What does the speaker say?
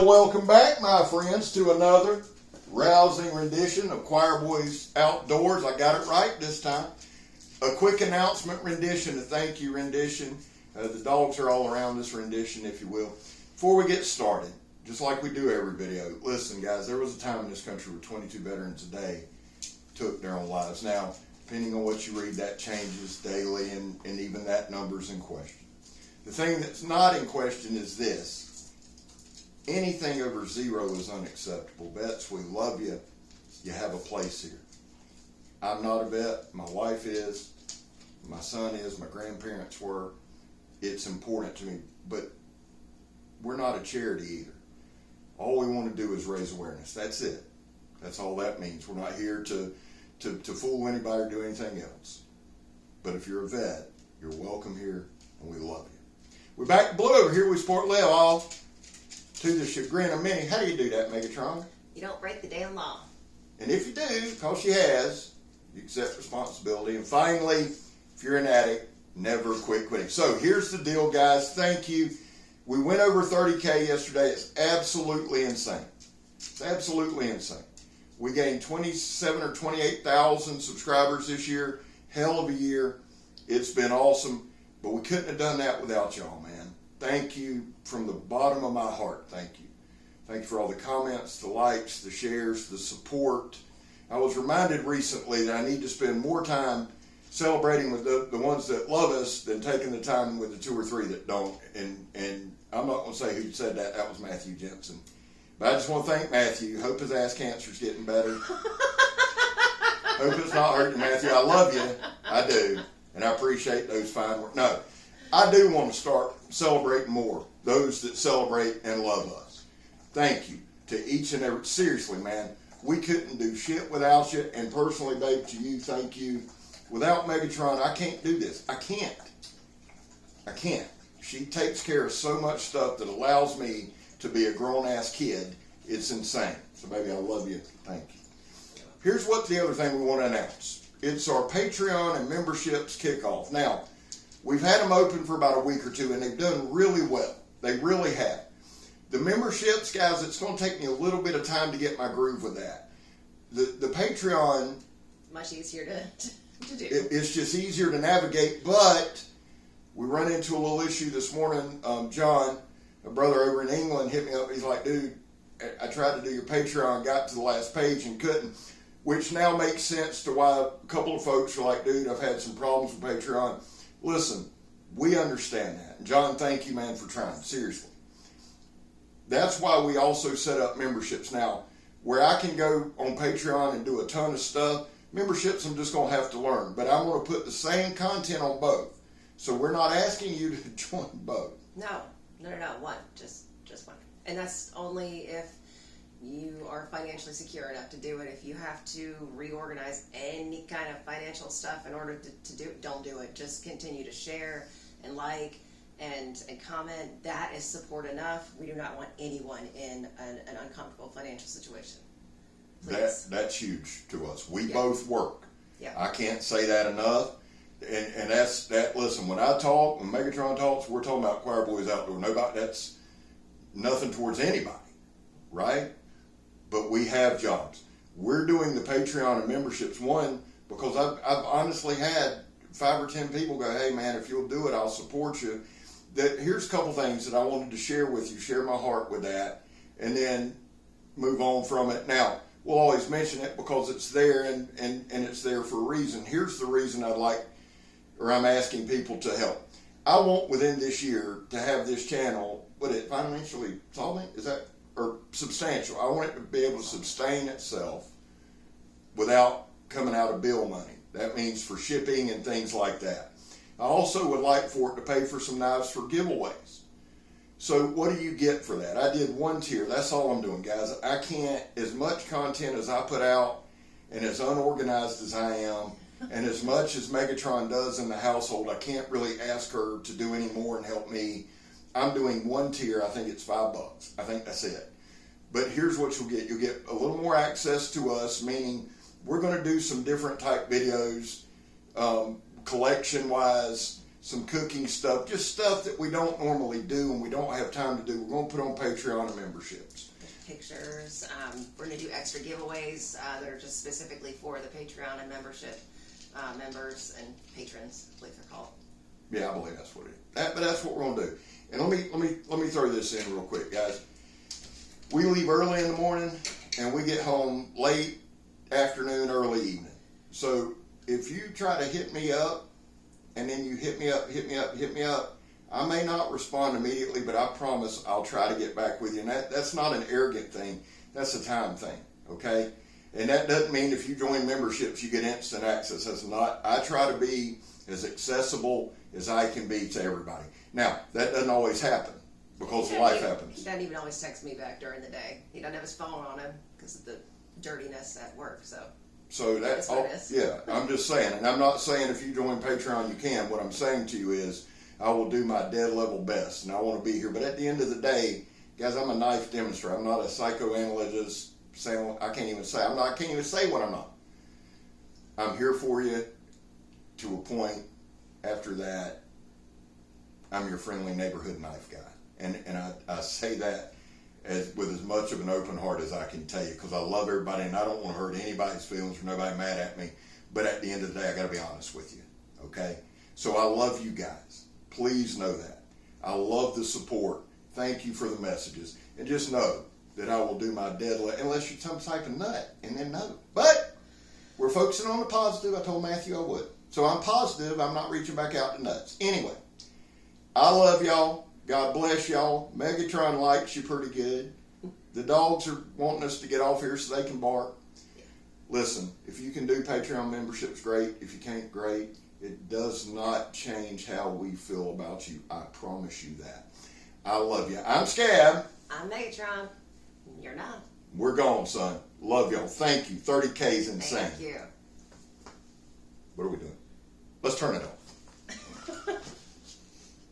Well, welcome back, my friends, to another rousing rendition of Choir Boys Outdoors. I got it right this time. A quick announcement rendition, a thank you rendition. The dogs are all around this rendition, if you will. Before we get started, just like we do every video, listen, guys, there was a time in this country where 22 veterans a day took their own lives. Now, depending on what you read, that changes daily, and even that number's in question. The thing that's not in question is this. Anything over 0 is unacceptable. Vets, we love you. You have a place here. I'm not a vet. My wife is. My son is. My grandparents were. It's important to me. But we're not a charity either. All we want to do is raise awareness. That's it. That's all that means. We're not here to fool anybody or do anything else. But if you're a vet, you're welcome here, and we love you. We're back blue over here with Sport Leo, all to the chagrin of many. How do you do that, Megatron? You don't break the damn law. And if you do, because she has, you accept responsibility. And finally, if you're an addict, never quit quitting. So here's the deal, guys. Thank you. We went over 30K yesterday. It's absolutely insane. It's absolutely insane. We gained 27 or 28,000 subscribers this year. Hell of a year. It's been awesome. But we couldn't have done that without y'all, man. Thank you from the bottom of my heart. Thank you. Thank you for all the comments, the likes, the shares, the support. I was reminded recently that I need to spend more time celebrating with the ones that love us than taking the time with the 2 or 3 that don't. And I'm not going to say who said that. That was Matthew Jensen. But I just want to thank Matthew. Hope his ass cancer's getting better. Hope it's not hurting Matthew. I love you. I do. And I appreciate those fine words. No, I do want to start celebrating more those that celebrate and love us. Thank you to each and every. Seriously, man, we couldn't do shit without you. And personally, babe, to you, thank you. Without Megatron, I can't do this. I can't. She takes care of so much stuff that allows me to be a grown-ass kid. It's insane. So, baby, I love you. Thank you. Here's what the other thing we want to announce. It's our Patreon and memberships kickoff. Now, we've had them open for about a week or 2, and they've done really well. They really have. The memberships, guys, it's going to take me a little bit of time to get my groove with that. The Patreon... Much easier to do. It's just easier to navigate, but we run into a little issue this morning. John, a brother over in England, hit me up. He's like, dude, I tried to do your Patreon, got to the last page and couldn't. Which now makes sense to why a couple of folks are like, dude, I've had some problems with Patreon. Listen, we understand that. And John, thank you, man, for trying. Seriously. That's why we also set up memberships. Now, where I can go on Patreon and do a ton of stuff, memberships I'm just going to have to learn. But I'm going to put the same content on both. So we're not asking you to join both. No. One. Just one. And that's only if you are financially secure enough to do it. If you have to reorganize any kind of financial stuff in order to do it, don't do it. Just continue to share and like and comment. That is support enough. We do not want anyone in an uncomfortable financial situation. Please. That's huge to us. We both work. Yeah. I can't say that enough. And that's that. Listen, when I talk, when Megatron talks, we're talking about Choir Boys Outdoor. Nobody, that's nothing towards anybody, right? But we have jobs. We're doing the Patreon and memberships, one, because I've honestly had 5 or 10 people go, hey man, if you'll do it, I'll support you. Here's a couple things that I wanted to share with you, share my heart with that, and then move on from it. Now, we'll always mention it because it's there and it's there for a reason. Here's the reason I'm asking people to help. I want within this year to have this channel, financially solvent? Is that? Or substantial. I want it to be able to sustain itself without coming out of bill money. That means for shipping and things like that. I also would like for it to pay for some knives for giveaways. So what do you get for that? I did 1 tier. That's all I'm doing, guys. I can't, as much content as I put out and as unorganized as I am and as much as Megatron does in the household, I can't really ask her to do any more and help me. I'm doing 1 tier. I think it's $5. I think that's it. But here's what you'll get. You'll get a little more access to us, meaning we're going to do some different type videos, collection-wise, some cooking stuff, just stuff that we don't normally do and we don't have time to do. We're going to put on Patreon and memberships. Pictures. We're going to do extra giveaways that are just specifically for the Patreon and membership members and patrons, I believe they're called. Yeah, I believe that's what it is. But that's what we're going to do. And let me throw this in real quick, guys. We leave early in the morning and we get home late afternoon, early evening. So if you try to hit me up and then you hit me up, I may not respond immediately, but I promise I'll try to get back with you. And that's not an arrogant thing. That's a time thing, okay? And that doesn't mean if you join memberships, you get instant access. That's not. I try to be as accessible as I can be to everybody. Now, that doesn't always happen because life happens. He doesn't even always text me back during the day. He doesn't have his phone on him because of the dirtiness at work, So that's all. Yeah, I'm just saying. And I'm not saying if you join Patreon, you can. What I'm saying to you is I will do my dead level best, and I want to be here. But at the end of the day, guys, I'm a knife demonstrator. I'm not a psychoanalyst. I can't even say what I'm not. I'm here for you to a point. After that, I'm your friendly neighborhood knife guy, and I say that with as much of an open heart as I can tell you, because I love everybody and I don't want to hurt anybody's feelings or nobody mad at me. But at the end of the day, I got to be honest with you. Okay, so I love you guys. Please know that. I love the support. Thank you for the messages. And just know that I will do my dead unless you're some type of nut, and then no. But we're focusing on the positive. I told Matthew I would. So I'm positive. I'm not reaching back out to nuts. Anyway, I love y'all. God bless y'all. Megatron likes you pretty good. The dogs are wanting us to get off here so they can bark. Listen, if you can do Patreon memberships, great. If you can't, great. It does not change how we feel about you. I promise you that. I love you. I'm Scab. I'm Megatron. You're not. We're gone, son. Love y'all. Thank you. 30K is insane. Thank you. What are we doing? Let's turn it on.